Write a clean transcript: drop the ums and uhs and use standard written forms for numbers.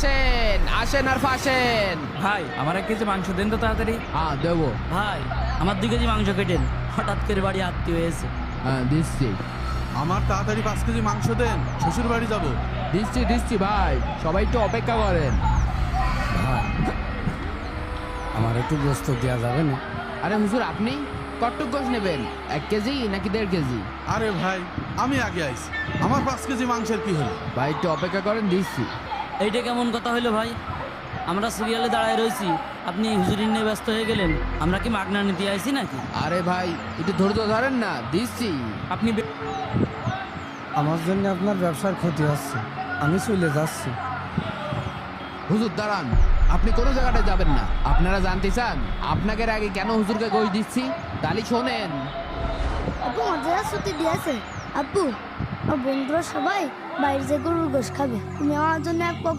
আসেন আসেন আর ফাঁসেন। ভাই আমার 1 কেজি মাংস দেন তো তাড়াতাড়ি। হ্যাঁ দেবো। ভাই আমার 2 কেজি মাংস কেটেন, হঠাৎ করে বাড়ি আত্মীয় হয়েছে। হ্যাঁ দিচ্ছি আমার তাড়াতাড়ি 5 কেজি মাংস দেন, শ্বশুর বাড়ি যাব। দিচ্ছি দিচ্ছি ভাই, সবাই একটু অপেক্ষা করেন। আমার একটু গোস্ত দেওয়া যাবে না? আরে হুজুর আপনি কট্টুক গোশ নেবেন, 1 কেজি নাকি 1.5 কেজি? আরে ভাই আমি আগে আইছি, আমার 5 কেজি মাংসের কি হলো? ভাই একটু অপেক্ষা করেন, দিচ্ছি। এইটা কেমন কথা হইলো ভাই? আমরা সিরিয়ালে দাঁড়ায় রয়েছি, আপনি হুজুরি নিয়ে ব্যস্ত হয়ে গেলেন। আমরা কি মাগনা নিতে আইছি নাকি? আরে ভাই একটু ধৈর্য ধরেন না, দিচ্ছি। আপনি আমার জন্য আপনার ব্যবসার ক্ষতি হচ্ছে, আমি চলে যাচ্ছি। হুজুর দাঁড়ান, আপনি কোনো জায়গাটা যাবেন না। আপনারা জানতে চান আপনাকে এর আগে কেন হুজুরকে গোশ দিচ্ছি? তাহলে শোনেন। আপু মজা ছুটি দিয়েছে। আপু আমার বন্ধুরা সবাই বাইরে যে গরুর গোশ খাবে, তুমি আমার জন্য এক পকড়